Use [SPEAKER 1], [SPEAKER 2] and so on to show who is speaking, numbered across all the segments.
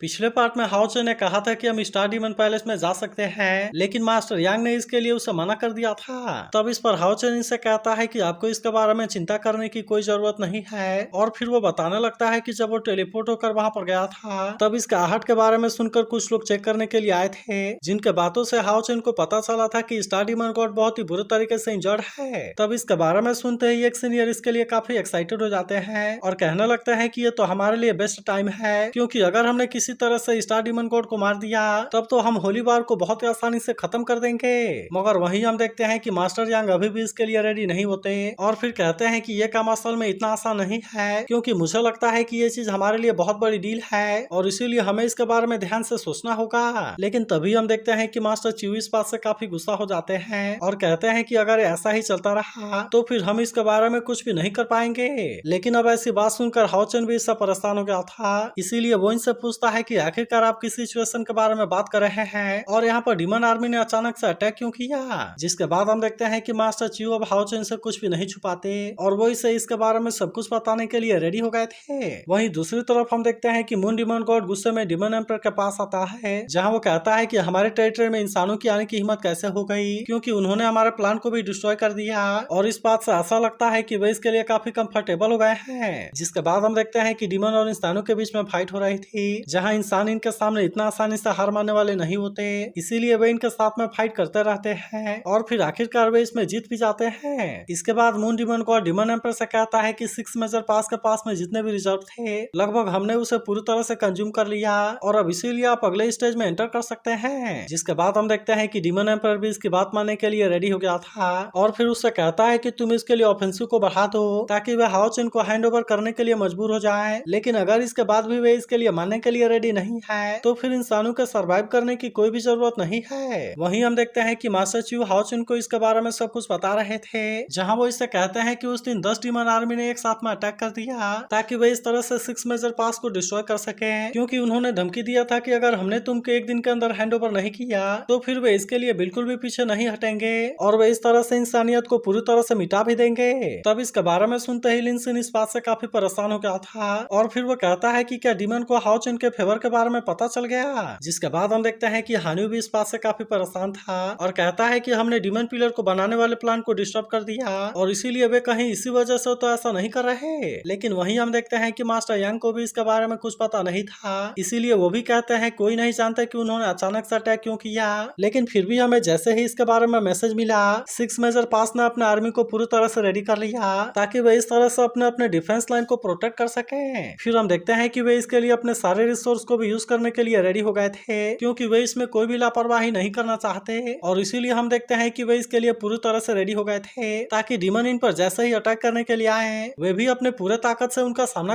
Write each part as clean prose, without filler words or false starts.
[SPEAKER 1] पिछले पार्ट में हाओ चेन ने कहा था कि हम स्टार डीमन पैलेस में जा सकते हैं, लेकिन मास्टर यांग ने इसके लिए उसे मना कर दिया था। तब इस पर हाओ चेन इनसे कहता है कि आपको इसके बारे में चिंता करने की कोई जरूरत नहीं है, और फिर वो बताने लगता है कि जब वो टेलीपोर्ट होकर वहां पर गया था तब इसके आहट के बारे में सुनकर कुछ लोग चेक करने के लिए आए थे, जिनके बातों से हाओ चेन को पता चला था कि स्टार डीमन गॉड बहुत ही बुरे तरीके से इंजर्ड है। तब इसके बारे में सुनते ही एक सीनियर इसके लिए काफी एक्साइटेड हो जाते हैं और कहने लगते हैं कि ये तो हमारे लिए बेस्ट टाइम है, क्योंकि अगर हमने किसी तरह से स्टार डीमन गॉड को मार दिया तब तो हम होली बार को बहुत ही आसानी से खत्म कर देंगे। मगर वहीं हम देखते हैं कि मास्टर यांग अभी भी इसके लिए रेडी नहीं होते और फिर कहते हैं कि ये काम असल में इतना आसान नहीं है, क्योंकि मुझे लगता है कि ये चीज हमारे लिए बहुत बड़ी डील है और इसीलिए हमें इसके बारे में ध्यान से सोचना होगा। लेकिन तभी हम देखते हैं कि मास्टर च्यू इस बात से काफी गुस्सा हो जाते हैं और कहते हैं कि अगर ऐसा ही चलता रहा तो फिर हम इसके बारे में कुछ भी नहीं कर पाएंगे। लेकिन अब ऐसी बात सुनकर हाओ चेन भी इससे परेशान हो गया था, इसीलिए वो इनसे पूछता है कि आखिरकार आप किस सिचुएशन के बारे में बात कर रहे हैं और यहाँ पर डीमन आर्मी ने अचानक से अटैक क्यों किया। जिसके बाद हम देखते हैं कि मास्टर च्यू अब हाओ चेन से कुछ भी नहीं छुपाते और वो इसे इसके बारे में सब कुछ बताने के लिए रेडी हो गए थे। वहीं दूसरी तरफ हम देखते हैं कि मून डीमन गॉड गुस्से में डीमन एम्पर के पास आता है, जहाँ वो कहता है कि हमारे टेरिटरी में इंसानों की आने की हिम्मत कैसे हो गई, क्योंकि उन्होंने हमारे प्लान को भी डिस्ट्रॉय कर दिया। और इस बात से ऐसा लगता है कि वे इसके लिए काफी कंफर्टेबल हो गए हैं। जिसके बाद हम देखते हैं कि डीमन और इंसानों के बीच में फाइट हो रही थी, जहाँ इंसान इनके सामने इतना आसानी से हार मानने वाले नहीं होते, इसीलिए वे इनके साथ में फाइट करते रहते हैं और फिर आखिरकार वे इसमें जीत भी जाते हैं। इसके बाद मून डीमन को डीमन एम्पर से कहता है कि 6 मेजर पास के पास में जितने भी रिजर्व थे लगभग हमने उसे पूरी तरह से कंज्यूम कर लिया और अब इसीलिए आप अगले स्टेज में एंटर कर सकते हैं। जिसके बाद हम देखते हैं कि डीमन एम्पर भी इसकी बात मानने के लिए रेडी हो गया था और फिर उससे कहता है कि तुम इसके लिए ऑफेंसिव को बढ़ा दो ताकि वे हाओ चेन को हैंड ओवर करने के लिए मजबूर हो जाए। लेकिन अगर इसके बाद भी वे इसके लिए मानने के लिए रेडी नहीं है तो फिर इंसानों के सर्वाइव करने की कोई भी जरूरत नहीं है। वहीं हम देखते हैं कि मास्टर च्यू हाओ चेन को इसके बारे में सब कुछ बता रहे थे, जहां वो इससे कहते हैं कि उस दिन 10 डीमन आर्मी ने एक साथ में अटैक कर दिया ताकि वे इस तरह से 6 मेजर पास को डिस्ट्रॉय कर सके, क्योंकि उन्होंने धमकी दिया था कि अगर हमने तुमको एक दिन के अंदर हैंड ओवर नहीं किया तो फिर वे इसके लिए बिल्कुल भी पीछे नहीं हटेंगे और वे इस तरह से इंसानियत को पूरी तरह से मिटा भी देंगे। तब इसके बारे में सुनते ही लिन सिन इस बात से काफी परेशान हो गया था और फिर वो कहता है कि क्या डीमन को हाओ चेन के फेवर के बारे में पता चल गया। जिसके बाद हम देखते हैं कि हान्यू भी इस बात से काफी परेशान था और कहता है कि हमने डीमन पिलर को बनाने वाले प्लान को डिस्टर्ब कर दिया और इसीलिए वे कहीं इसी वजह से तो ऐसा नहीं कर रहे। लेकिन वहीं हम देखते हैं कि मास्टर यांग को भी इसके बारे में कुछ पता नहीं था, इसीलिए वो भी कहते हैं कोई नहीं जानता कि उन्होंने अचानक से अटैक क्यों किया। लेकिन फिर भी हमें जैसे ही इसके बारे में मैसेज मिला 6 मेजर पास ने अपने आर्मी को पूरी तरह से रेडी कर लिया ताकि वे इस तरह से अपने अपने डिफेंस लाइन को प्रोटेक्ट कर सके। फिर हम देखते हैं कि वे इसके लिए अपने सारे रिसोर्स को भी यूज करने के लिए रेडी हो गए थे, क्योंकि वे इसमें कोई भी लापरवाही नहीं करना चाहते और इसीलिए हम देखते हैं कि वे इसके लिए पूरी तरह से रेडी हो गए थे ताकि डीमन इन पर जैसे ही अटैक करने के लिए आए वे भी अपने पूरे ताकत से उनका सामना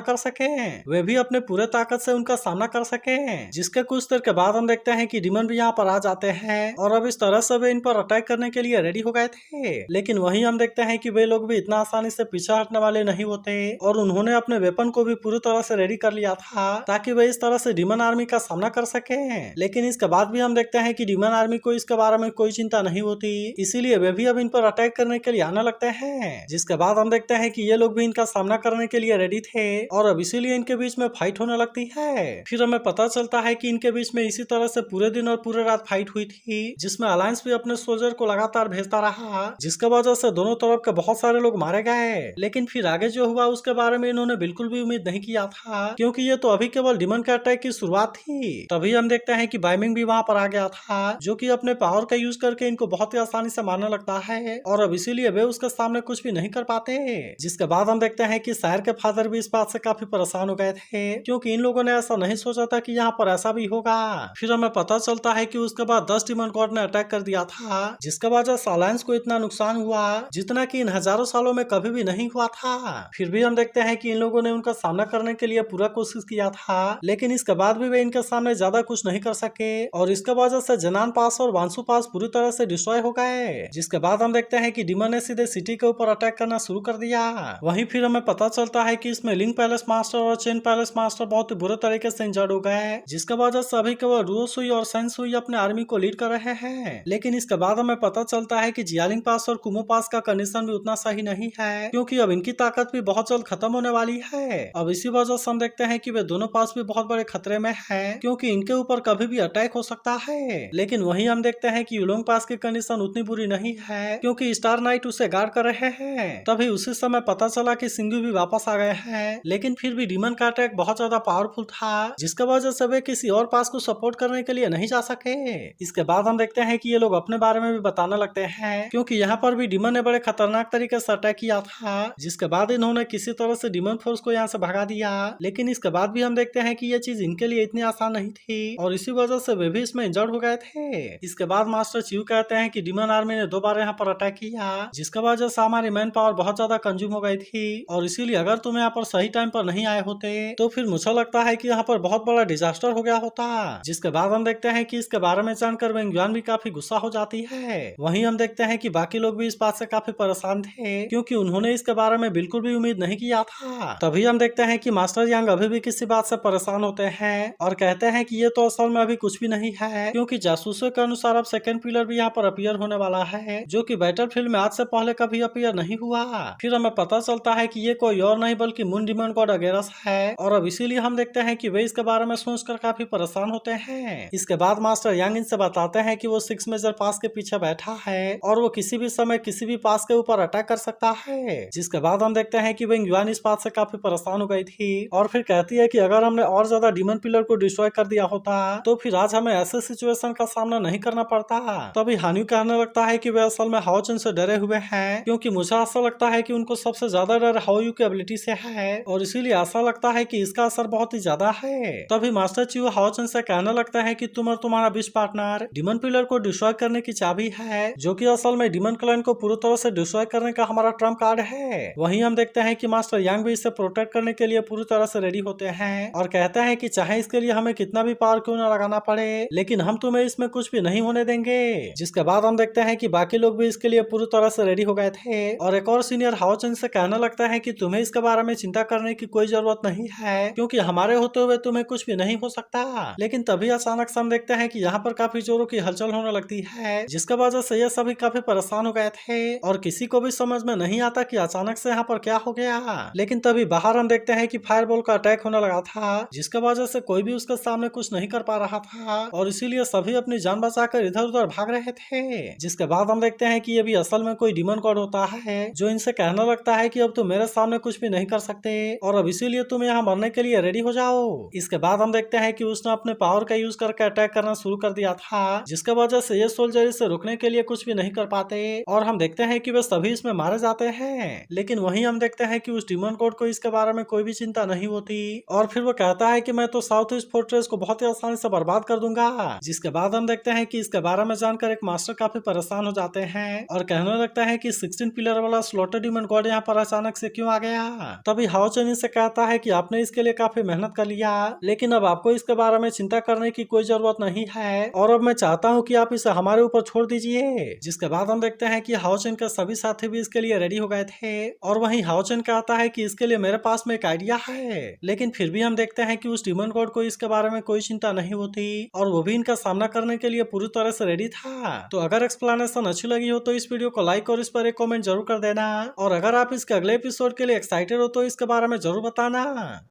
[SPEAKER 1] कर सके जिसके कुछ देर के बाद हम देखते हैं कि डीमन भी यहाँ पर आ जाते हैं और अब इस तरह से वे इन पर अटैक करने के लिए रेडी हो गए थे। लेकिन वहीं हम देखते हैं कि वे लोग भी इतना आसानी से पीछे हटने वाले नहीं होते और उन्होंने अपने वेपन को भी पूरी तरह से रेडी कर लिया था ताकि वे इस तरह से डीमन आर्मी का सामना कर सके। लेकिन इसके बाद भी हम देखते हैं कि डीमन आर्मी को इसके बारे में कोई चिंता नहीं होती, इसीलिए वे भी अब इन पर अटैक करने के लिए आने लगते हैं। जिसके बाद हम देखते हैं कि ये लोग भी इनका सामना करने के लिए रेडी थे और अब इसीलिए इनके बीच में फाइट होने लगती है। फिर हमें पता चलता है कि इनके बीच में इसी तरह से पूरे दिन और पूरे रात फाइट हुई थी, जिसमें अलायंस भी अपने सोल्जर को लगातार भेजता रहा, जिसके वजह से दोनों तरफ के बहुत सारे लोग मारे गए। लेकिन फिर आगे जो हुआ उसके बारे में इन्होंने बिल्कुल भी उम्मीद नहीं किया था, क्योंकि ये तो अभी केवल डीमन के अटैक की शुरुआत थी। तभी हम देखते हैं कि बाइमिंग भी वहां पर आ गया था, जो कि अपने पावर का यूज करके इनको बहुत ही आसानी से मारने लगता है और अब इसीलिए वे उसके सामने कुछ भी नहीं कर पाते। जिसके बाद हम देखते हैं कि शायर के फादर भी इस बात से काफी परेशान हो गए थे, क्योंकि इन लोगों ने ऐसा नहीं सोचा था कि यहाँ पर ऐसा भी होगा। फिर हमें पता चलता है कि उसके बाद 10 डीमन गॉड ने अटैक कर दिया था, जिसके वजह से अलायंस को इतना नुकसान हुआ जितना कि इन हजारों सालों में कभी भी नहीं हुआ था। फिर भी हम देखते हैं कि इन लोगों ने उनका सामना करने के लिए पूरा कोशिश किया था, लेकिन इसके बाद भी वे इनके सामने ज्यादा कुछ नहीं कर सके और इसके वजह से जनान पास और वांसु पास पूरी तरह से डिस्ट्रॉय हो गए। जिसके बाद हम देखते हैं कि डीमन ने सीधे सिटी के ऊपर अटैक करना शुरू कर दिया। वहीं फिर हमें पता चलता है कि इसमें लिंक पैलेस मास्टर और चेन पैलेस मास्टर बहुत ही बुरे तरीके से इंजर्ड हो गए, जिसके वजह से अभी केवल रुओ सुई और सेन सुई अपने आर्मी को लीड कर रहे हैं। लेकिन इसके बाद हमें पता चलता है कि जियालिंग पास और कुमो पास का कंडीशन भी उतना सही नहीं है, क्योंकि अब इनकी ताकत भी बहुत जल्द खत्म होने वाली है। अब इसी वजह से हम देखते हैं कि वे दोनों पास भी बहुत बड़े खतरे में है क्योंकि इनके ऊपर कभी भी अटैक हो सकता है। लेकिन वहीं हम देखते हैं कि यूलोंग पास की कंडीशन उतनी बुरी नहीं है क्योंकि स्टार नाइट उसे गार्ड कर रहे हैं। तभी उसी समय पता चला कि सिंगू भी वापस आ गए हैं, लेकिन फिर भी डीमन का अटैक बहुत ज्यादा पावरफुल था जिसके वजह से वे किसी और पास को सपोर्ट करने के लिए नहीं जा सके। इसके बाद हम देखते हैं कि ये लोग अपने बारे में भी बताने लगते हैं क्योंकि यहाँ पर भी डीमन ने बड़े खतरनाक तरीके से अटैक किया था, जिसके बाद इन्होंने किसी तरह से डीमन फोर्स को यहाँ से भगा दिया। लेकिन इसके बाद भी हम देखते हैं कि ये चीज इनके लिए इतनी आसान नहीं थी और इसी वजह से वे भी इसमें इंजर्ड हो गए थे। इसके बाद मास्टर च्यू कहते हैं कि डीमन आर्मी ने 2 बार यहाँ पर अटैक किया जिसके वजह से हमारी मैन पावर बहुत ज्यादा कंज्यूम हो गई थी और इसीलिए अगर तुम यहाँ पर सही टाइम पर नहीं आए होते तो फिर मुझे लगता है कि यहाँ पर बहुत बड़ा डिजास्टर हो गया होता। जिसके बाद हम देखते हैं कि इसके बारे में जानकर वेंग युआन भी काफी गुस्सा हो जाती है। वहीं हम देखते हैं कि बाकी लोग भी इस बात से काफी परेशान थे क्योंकि उन्होंने इसके बारे में बिल्कुल भी उम्मीद नहीं किया था। तभी हम देखते हैं कि मास्टर यांग अभी भी किसी बात से परेशान होते हैं और कहते हैं कि ये तो असल में अभी कुछ भी नहीं है क्योंकि जासूसों के अनुसार अब सेकंड पिलर भी यहाँ पर अपीयर होने वाला है जो कि बैटलफील्ड में आज से पहले कभी अपीयर नहीं हुआ। फिर हमें पता चलता है कि ये कोई और नहीं बल्कि मून डिमन गॉड अगेरस है और अब इसीलिए हम देखते हैं कि वे इसके बारे में सोचकर काफी परेशान होते हैं। इसके बाद मास्टर यांग इनसे बताते हैं कि वो 6 मेजर पास के पीछे बैठा है और वो किसी भी समय किसी भी पास के ऊपर अटैक कर सकता है। जिसके बाद हम देखते हैं कि वेंग युआन इस बात से काफी परेशान हो गई थी और फिर कहती है कि अगर हमने और ज्यादा डीमन पिलर को डिस्ट्रॉय कर दिया होता तो फिर आज हमें ऐसे सिचुएशन का सामना नहीं करना पड़ता। तभी हान्यू कहने लगता है कि वे असल में हाओ चन से डरे हुए हैं क्योंकि मुझे ऐसा लगता है कि उनको सबसे ज्यादा डर हाओ यू की एबिलिटी से है और इसीलिए ऐसा लगता है कि इसका असर बहुत ही ज्यादा है। तभी मास्टर च्यू हाओ चन से कहने लगता है कि तुम और तुम्हारा बीच पार्टनर डीमन पिलर को डिस्ट्रॉय करने की चाबी है जो कि असल में डीमन क्लैन को पूरी तरह से डिस्ट्रॉय करने का हमारा ट्रम्प कार्ड है। वहीं हम देखते हैं कि मास्टर यांग भी इसे प्रोटेक्ट करने के लिए पूरी तरह से रेडी होते हैं और कहते हैं कि चाहे इसके लिए हमें कितना भी पावर क्यों न लगाना पड़े लेकिन हम तुम्हें इसमें कुछ भी नहीं होने देंगे। जिसके बाद हम देखते हैं कि बाकी लोग भी इसके लिए पूरी तरह से रेडी हो गए थे और एक और सीनियर हाओ चन से कहने लगता है कि तुम्हें इसके बारे में चिंता करने की कोई जरूरत नहीं है क्योंकि हमारे होते हुए तुम्हें कुछ भी नहीं हो सकता। लेकिन तभी अचानक से हम देखते हैं कि यहाँ पर काफी जोरों की हलचल होने लगती है जिसके वजह से ये सभी काफी परेशान हो गए थे और किसी को भी समझ में नहीं आता कि अचानक से यहाँ पर क्या हो गया। लेकिन तभी बाहर हम देखते हैं कि फायरबॉल का अटैक होने लगा था जिसके वजह से कोई भी उसके सामने कुछ नहीं कर पा रहा था और इसीलिए सभी अपनी जान बचाकर इधर उधर भाग रहे थे। जिसके बाद हम देखते हैं कि ये भी असल में कोई डीमन गॉड होता है जो इनसे कहने लगता है कि अब तुम मेरे सामने कुछ भी नहीं कर सकते और अब इसीलिए तुम यहाँ मरने के लिए रेडी हो जाओ। इसके बाद हम देखते हैं कि उसने अपने पावर का यूज करके अटैक करना शुरू कर दिया था जिसके वजह से ये सोल्जर इसे रोकने के लिए कुछ भी नहीं कर पाते और हम देखते हैं कि वे सभी इसमें मारे जाते हैं। लेकिन वहीं हम देखते हैं कि उस डीमन गॉड को इसके बारे में कोई भी चिंता नहीं होती और फिर वो कहता है कि मैं तो साउथ ईस्ट फोर्ट्रेस को बहुत ही आसानी से बर्बाद कर दूंगा। जिसके बाद हम देखते हैं कि इसके बारे में जानकर एक मास्टर काफी परेशान हो जाते हैं और कहने लगता है कि 16 पिलर वाला स्लॉटर डीमन गॉड यहाँ पर अचानक से क्यों आ गया। तभी हाओ चन से कहता है कि आपने इसके लिए काफी मेहनत कर लिया लेकिन अब आपको इसके बारे में चिंता करने की कोई जरूरत नहीं है और अब मैं चाहता हूँ कि आप इसे हमारे ऊपर छोड़ दीजिए। जिसके बाद हम देखते हैं कि हाओ चन के सभी साथी भी इसके लिए रेडी हो गए थे और वहीं हाओ चन कहता है कि इसके लिए मेरे पास में एक आइडिया है। लेकिन फिर भी हम देखते हैं कि उस डीमन गॉड को इसके बारे में कोई चिंता नहीं होती और वो भी इनका सामना करने के लिए पूरी तरह से रेडी था। तो अगर एक्सप्लेनेशन अच्छी लगी हो तो इस वीडियो को लाइक और इस पर एक कमेंट जरूर कर देना और अगर आप इसके अगले एपिसोड के लिए एक्साइटेड हो तो इसके बारे में जरूर बताना।